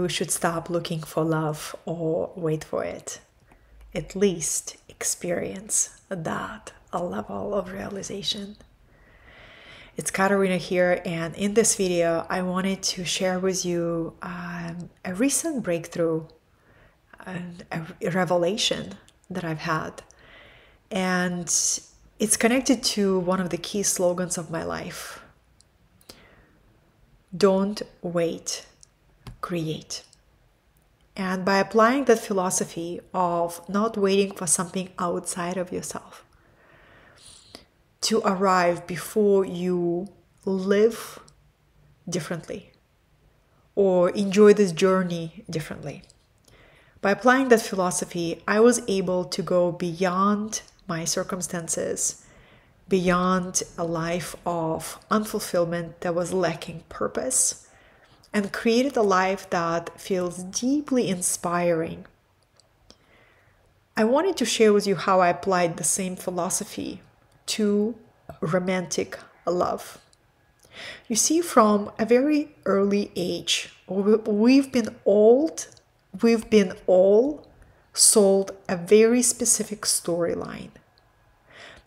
you should stop looking for love or wait for it. At least experience that a level of realization. It's Katarina here, and in this video I wanted to share with you a recent breakthrough and a revelation that I've had. And it's connected to one of the key slogans of my life. Don't wait, create. And by applying that philosophy of not waiting for something outside of yourself to arrive before you live differently or enjoy this journey differently. By applying that philosophy, I was able to go beyond my circumstances, beyond a life of unfulfillment that was lacking purpose, and created a life that feels deeply inspiring. I wanted to share with you how I applied the same philosophy to romantic love. You see, from a very early age, we've been all sold a very specific storyline.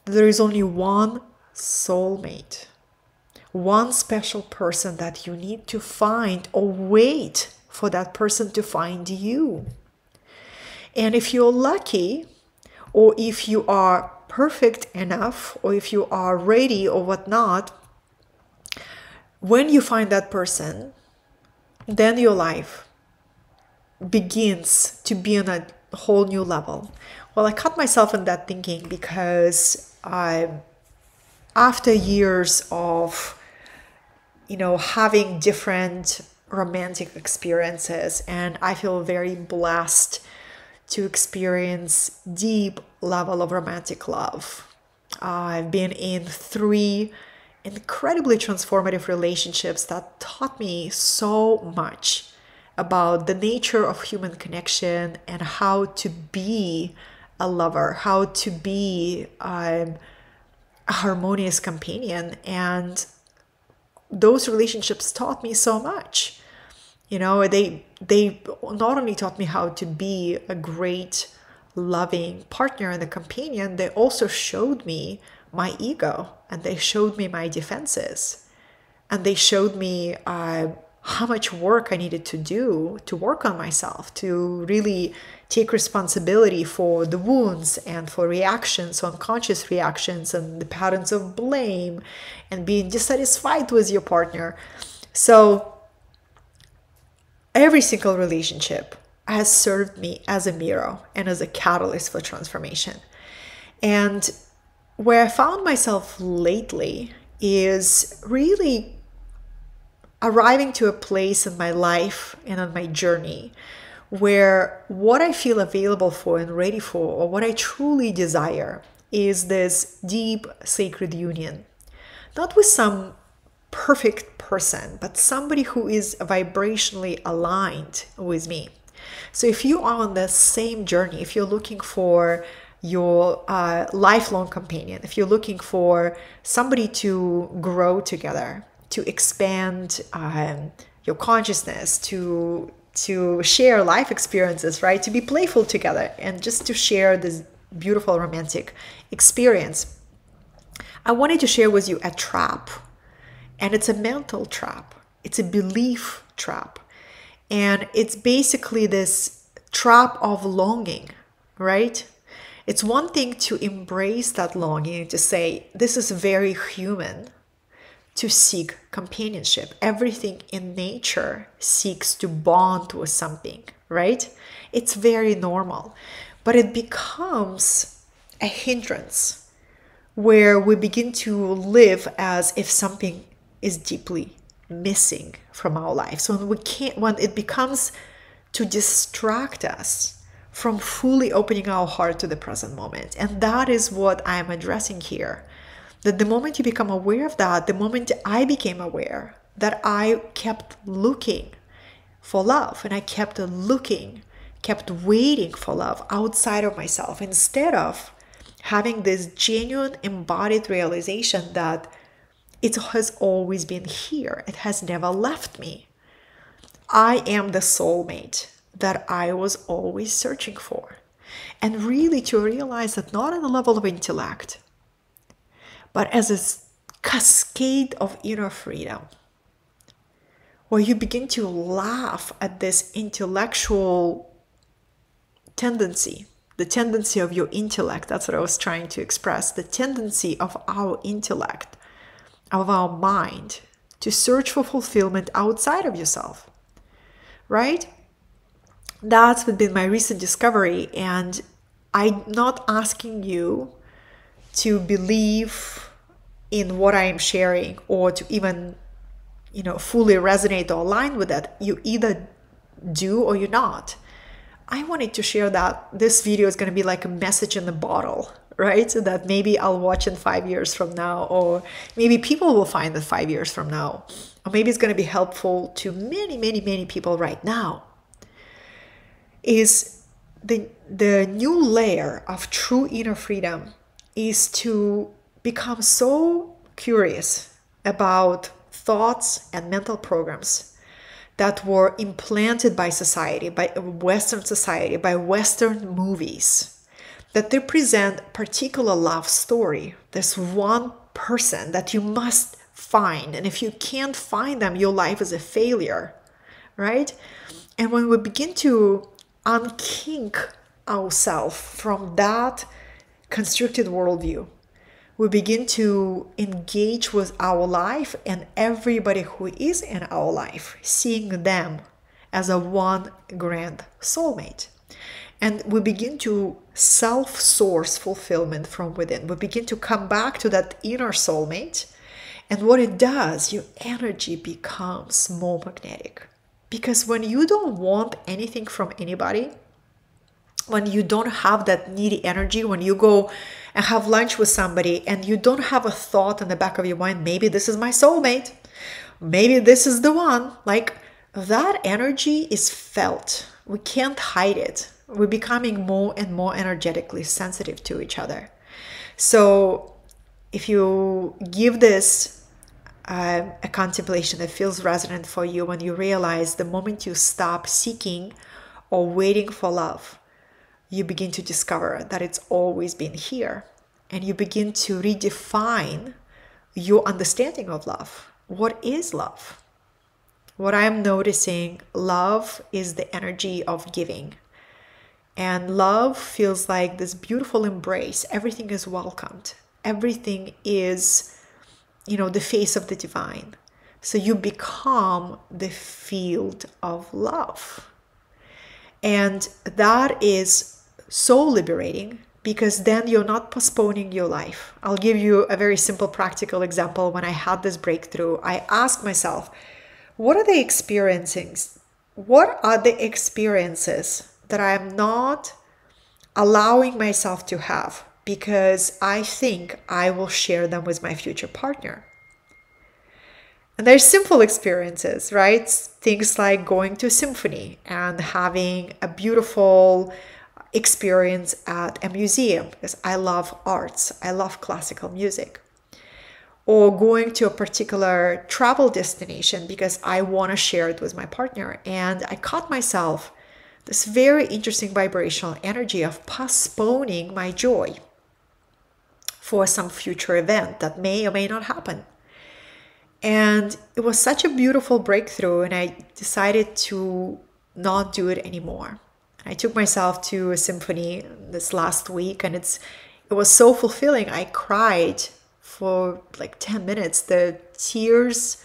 There is only one soulmate, one special person that you need to find, or wait for that person to find you. And if you're lucky, or if you are perfect enough, or if you are ready or whatnot, when you find that person, then your life begins to be on a whole new level. Well, I caught myself in that thinking because after years of, having different romantic experiences, and I feel very blessed to experience deep level of romantic love. I've been in 3 incredibly transformative relationships that taught me so much about the nature of human connection and how to be a lover, how to be a harmonious companion. And those relationships taught me so much. They not only taught me how to be a great loving partner and a companion, they also showed me my ego, and they showed me my defenses, and they showed me how much work I needed to do to work on myself, to really take responsibility for the wounds and for reactions, unconscious reactions, and the patterns of blame and being dissatisfied with your partner. So every single relationship has served me as a mirror and as a catalyst for transformation. And where I found myself lately is really arriving to a place in my life and on my journey where what I feel available for and ready for, or what I truly desire, is this deep sacred union. Not with some perfect person, but somebody who is vibrationally aligned with me. So if you are on the same journey, if you're looking for your lifelong companion, if you're looking for somebody to grow together, to expand your consciousness, to share life experiences, right? To be playful together and just to share this beautiful romantic experience, I wanted to share with you a trap. And it's a mental trap. It's a belief trap. And it's basically this trap of longing, right? It's one thing to embrace that longing, to say, this is very human to seek companionship. Everything in nature seeks to bond with something, right? It's very normal. But it becomes a hindrance where we begin to live as if something is deeply missing from our life. So when it becomes to distract us from fully opening our heart to the present moment. And that is what I'm addressing here. That the moment you become aware of that, the moment I became aware that I kept looking for love, and I kept waiting for love outside of myself, instead of having this genuine embodied realization that it has always been here. It has never left me. I am the soulmate that I was always searching for. And really to realize that not on the level of intellect, but as a cascade of inner freedom, where you begin to laugh at this intellectual tendency, the tendency of your intellect. That's what I was trying to express. The tendency of our intellect, of our mind, to search for fulfillment outside of yourself, right? That's been my recent discovery. And I'm not asking you to believe in what I am sharing or to even, fully resonate or align with that. You either do or you're not. I wanted to share that this video is going to be like a message in a bottle, right? So that maybe I'll watch in 5 years from now, or maybe people will find it 5 years from now, or maybe it's going to be helpful to many, many, many people right now. Is the new layer of true inner freedom is to become so curious about thoughts and mental programs that were implanted by society, by Western society, by Western movies, that they present a particular love story. There's one person that you must find, and if you can't find them, your life is a failure, right? And when we begin to unkink ourselves from that constructed worldview, we begin to engage with our life and everybody who is in our life, seeing them as a one grand soulmate. And we begin to self-source fulfillment from within. We begin to come back to that inner soulmate. And what it does, your energy becomes more magnetic. Because when you don't want anything from anybody, when you don't have that needy energy, when you go and have lunch with somebody and you don't have a thought in the back of your mind, maybe this is my soulmate, maybe this is the one, like that energy is felt. We can't hide it. We're becoming more and more energetically sensitive to each other. So if you give this a contemplation that feels resonant for you, when you realize the moment you stop seeking or waiting for love, you begin to discover that it's always been here. And you begin to redefine your understanding of love. What is love? What I'm noticing, love is the energy of giving. And love feels like this beautiful embrace. Everything is welcomed. Everything is, the face of the divine. So you become the field of love. And that is so liberating, because then you're not postponing your life. I'll give you a very simple practical example. When I had this breakthrough, I asked myself, what are the experiences that I'm not allowing myself to have because I think I will share them with my future partner? And they're simple experiences, right? Things like going to a symphony and having a beautiful experience at a museum, because I love arts, I love classical music. Or going to a particular travel destination because I want to share it with my partner. And I caught myself this very interesting vibrational energy of postponing my joy for some future event that may or may not happen. And it was such a beautiful breakthrough, and I decided to not do it anymore. I took myself to a symphony this last week, and it was so fulfilling. I cried for like 10 minutes. The tears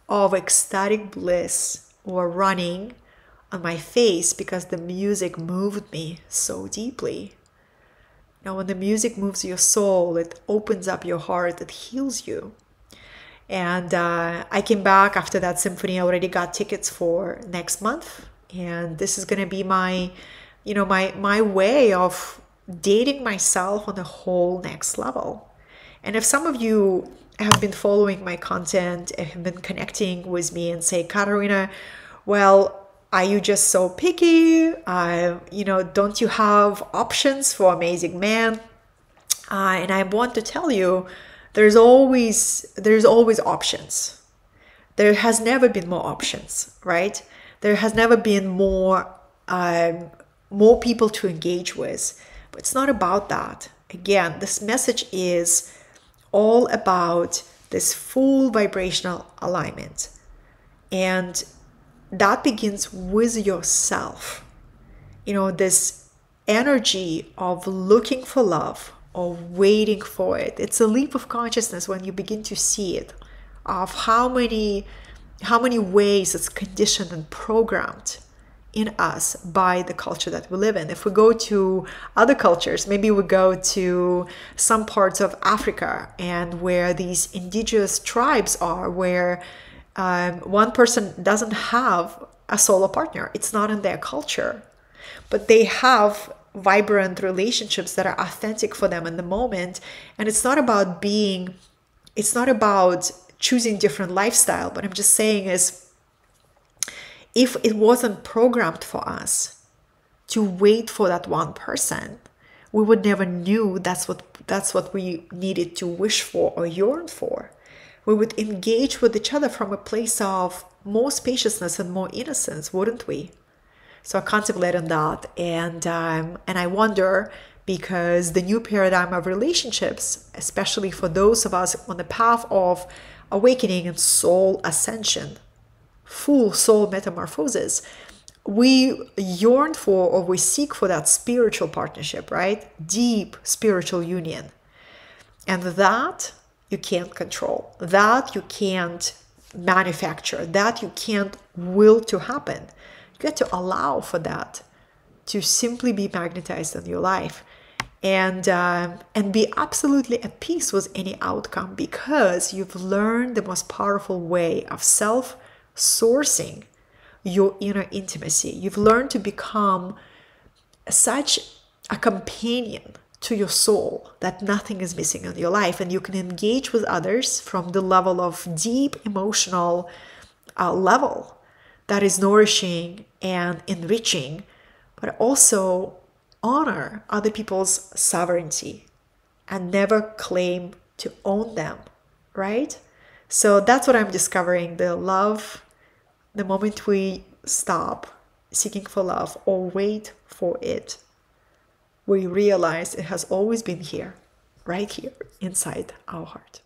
of ecstatic bliss were running on my face because the music moved me so deeply. Now, when the music moves your soul, it opens up your heart, it heals you. And I came back after that symphony. I already got tickets for next month. And this is going to be my way of dating myself on a whole next level. And if some of you have been following my content, have been connecting with me and say, Katarina, well, are you just so picky? Don't you have options for amazing men? And I want to tell you, there's always options. There has never been more options, right? There has never been more people to engage with. But it's not about that. Again, this message is all about this full vibrational alignment. And that begins with yourself. This energy of looking for love or waiting for it. It's a leap of consciousness when you begin to see it, of how many ways it's conditioned and programmed in us by the culture that we live in. If we go to other cultures, maybe we go to some parts of Africa and where these indigenous tribes are, where one person doesn't have a solo partner. It's not in their culture, but they have vibrant relationships that are authentic for them in the moment. And it's not about choosing different lifestyle, but I'm just saying is, if it wasn't programmed for us to wait for that one person, we would never knew that's what we needed to wish for or yearn for. We would engage with each other from a place of more spaciousness and more innocence, wouldn't we? So I contemplate on that, and I wonder, because the new paradigm of relationships, especially for those of us on the path of awakening and soul ascension, full soul metamorphosis, we yearn for, or we seek for, that spiritual partnership, right? Deep spiritual union. And that you can't control, that you can't manufacture, that you can't will to happen. You get to allow for that to simply be magnetized in your life, and be absolutely at peace with any outcome, because you've learned the most powerful way of self-sourcing your inner intimacy. You've learned to become such a companion to your soul that nothing is missing in your life, and you can engage with others from the level of deep emotional level that is nourishing and enriching, but also honor other people's sovereignty and never claim to own them, right? So that's what I'm discovering. The moment we stop seeking for love or wait for it, we realize it has always been here, right here inside our heart.